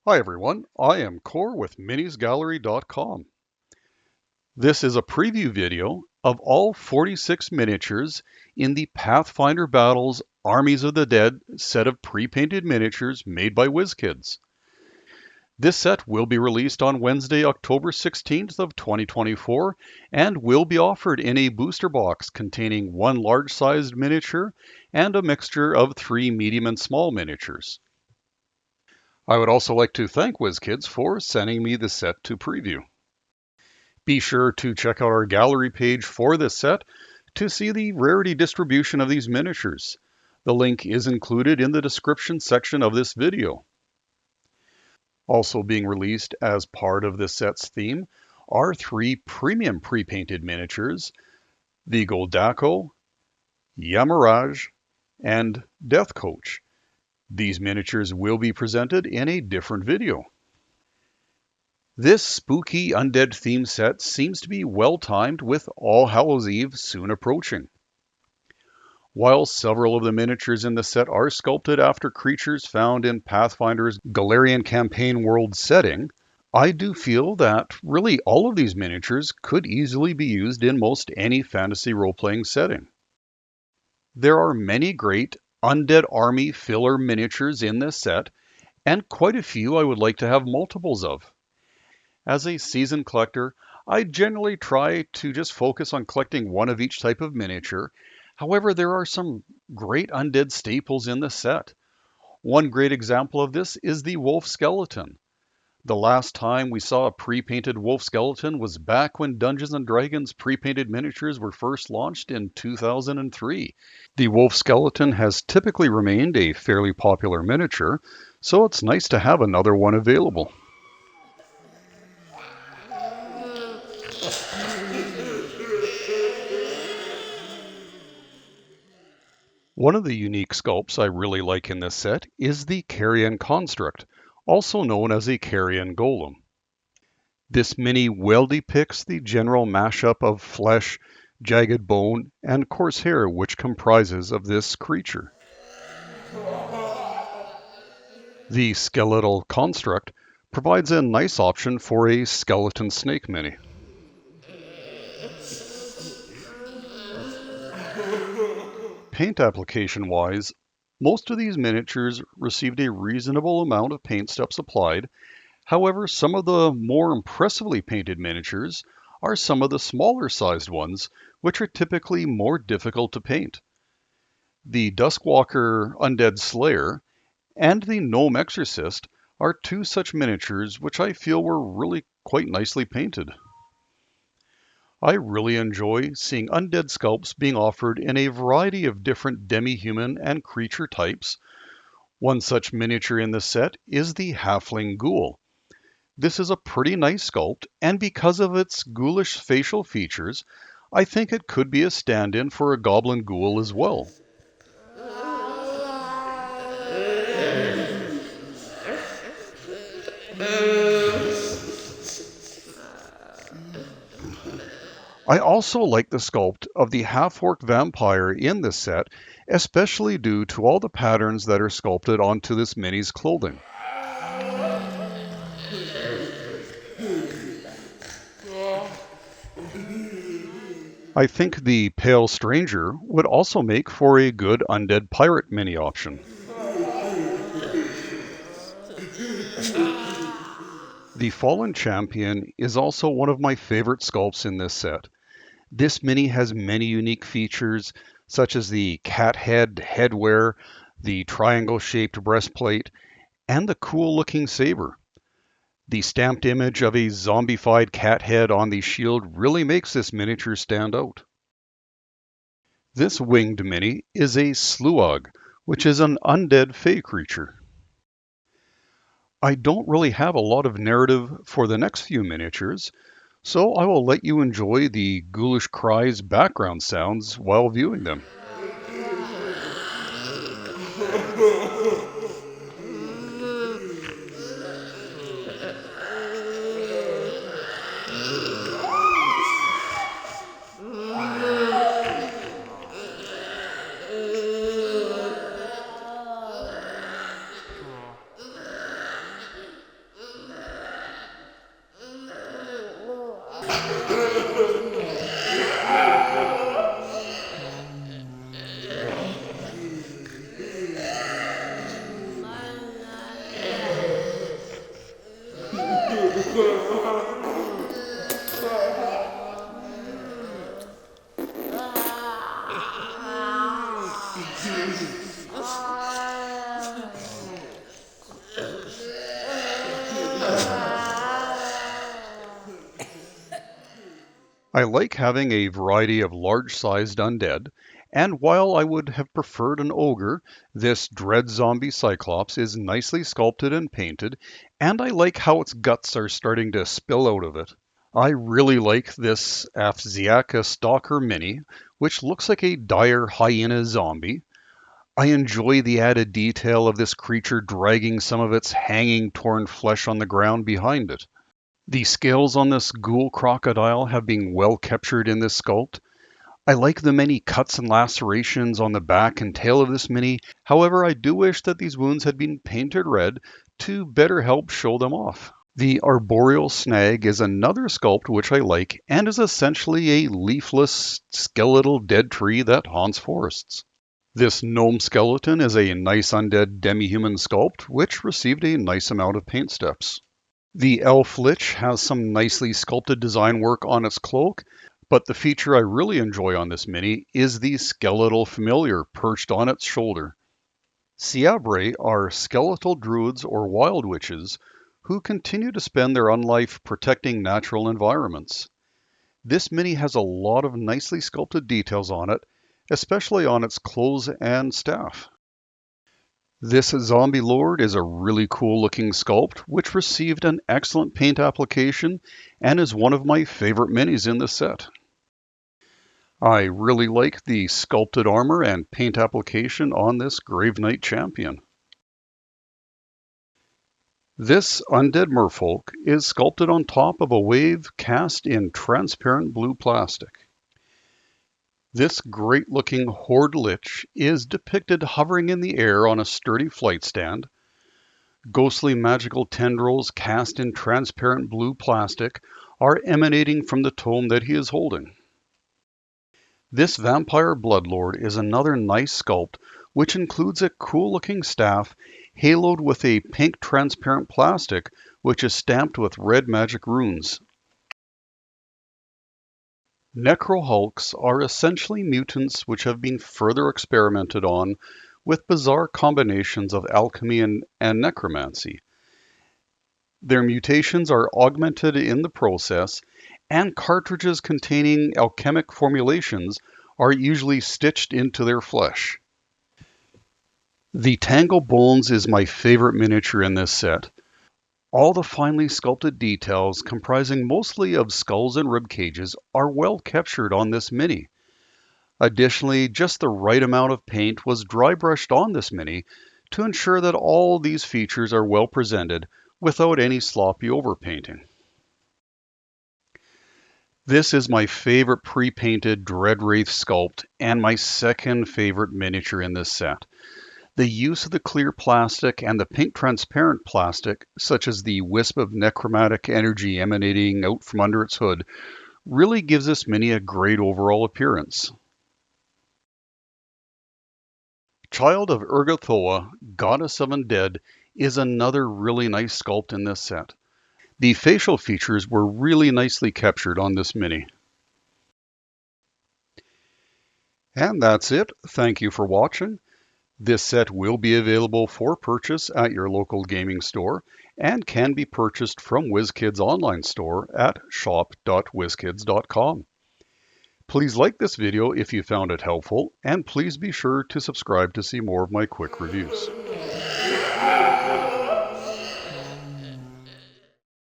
Hi everyone, I am Core with minisgallery.com. This is a preview video of all 46 miniatures in the Pathfinder Battles Armies of the Dead set of pre-painted miniatures made by WizKids. This set will be released on Wednesday, October 16th of 2024 and will be offered in a booster box containing one large-sized miniature and a mixture of 3 medium and small miniatures. I would also like to thank WizKids for sending me the set to preview. Be sure to check out our gallery page for this set to see the rarity distribution of these miniatures. The link is included in the description section of this video. Also being released as part of this set's theme are 3 premium pre-painted miniatures, the Goldako, Yamaraj, and Death Coach. These miniatures will be presented in a different video. This spooky undead theme set seems to be well timed with All Hallows Eve soon approaching. While several of the miniatures in the set are sculpted after creatures found in Pathfinder's Galarian campaign world setting, I do feel that really all of these miniatures could easily be used in most any fantasy role-playing setting. There are many great Undead Army filler miniatures in this set, and quite a few I would like to have multiples of. As a seasoned collector, I generally try to just focus on collecting one of each type of miniature. However, there are some great undead staples in the set. One great example of this is the wolf skeleton. The last time we saw a pre-painted wolf skeleton was back when Dungeons & Dragons pre-painted miniatures were first launched in 2003. The wolf skeleton has typically remained a fairly popular miniature, so it's nice to have another one available. One of the unique sculpts I really like in this set is the Carrion Construct, also known as a Carrion Golem. This mini well depicts the general mashup of flesh, jagged bone, and coarse hair which comprises of this creature. The skeletal construct provides a nice option for a skeleton snake mini. Paint application wise, most of these miniatures received a reasonable amount of paint steps applied. However, some of the more impressively painted miniatures are some of the smaller sized ones, which are typically more difficult to paint. The Duskwalker Undead Slayer and the Gnome Exorcist are 2 such miniatures which I feel were really quite nicely painted. I really enjoy seeing undead sculpts being offered in a variety of different demi-human and creature types. One such miniature in the set is the Halfling Ghoul. This is a pretty nice sculpt, and because of its ghoulish facial features, I think it could be a stand-in for a Goblin Ghoul as well. I also like the sculpt of the half-orc vampire in this set, especially due to all the patterns that are sculpted onto this mini's clothing. I think the Pale Stranger would also make for a good undead pirate mini option. The Fallen Champion is also one of my favorite sculpts in this set. This mini has many unique features, such as the cat head headwear, the triangle-shaped breastplate, and the cool-looking saber. The stamped image of a zombified cat head on the shield really makes this miniature stand out. This winged mini is a Sluag, which is an undead fey creature. I don't really have a lot of narrative for the next few miniatures, so I will let you enjoy the ghoulish cries background sounds while viewing them. I like having a variety of large-sized undead, and while I would have preferred an ogre, this dread zombie cyclops is nicely sculpted and painted, and I like how its guts are starting to spill out of it. I really like this Aphsiaca Stalker Mini, which looks like a dire hyena zombie. I enjoy the added detail of this creature dragging some of its hanging, torn flesh on the ground behind it. The scales on this ghoul crocodile have been well captured in this sculpt. I like the many cuts and lacerations on the back and tail of this mini. However, I do wish that these wounds had been painted red to better help show them off. The arboreal snag is another sculpt which I like and is essentially a leafless, skeletal dead tree that haunts forests. This gnome skeleton is a nice undead demi-human sculpt which received a nice amount of paint steps. The elf lich has some nicely sculpted design work on its cloak, but the feature I really enjoy on this mini is the skeletal familiar perched on its shoulder. Siabre are skeletal druids or wild witches who continue to spend their unlife protecting natural environments. This mini has a lot of nicely sculpted details on it, especially on its clothes and staff. This zombie lord is a really cool looking sculpt which received an excellent paint application and is one of my favorite minis in the set. I really like the sculpted armor and paint application on this Grave Knight champion. This undead merfolk is sculpted on top of a wave cast in transparent blue plastic. This great-looking horde lich is depicted hovering in the air on a sturdy flight stand. Ghostly magical tendrils cast in transparent blue plastic are emanating from the tome that he is holding. This vampire bloodlord is another nice sculpt which includes a cool-looking staff haloed with a pink transparent plastic which is stamped with red magic runes. Necrohulks are essentially mutants which have been further experimented on with bizarre combinations of alchemy and necromancy. Their mutations are augmented in the process, and cartridges containing alchemic formulations are usually stitched into their flesh. The Tangle Bones is my favorite miniature in this set. All the finely sculpted details, comprising mostly of skulls and rib cages, are well captured on this mini. Additionally, just the right amount of paint was dry brushed on this mini to ensure that all these features are well presented without any sloppy overpainting. This is my favorite pre-painted Dreadwraith sculpt and my second favorite miniature in this set. The use of the clear plastic and the pink transparent plastic, such as the wisp of necromantic energy emanating out from under its hood, really gives this mini a great overall appearance. Child of Urgathoa, Goddess of Undead, is another really nice sculpt in this set. The facial features were really nicely captured on this mini. And that's it. Thank you for watching. This set will be available for purchase at your local gaming store and can be purchased from WizKids online store at shop.wizkids.com. Please like this video if you found it helpful, and please be sure to subscribe to see more of my quick reviews.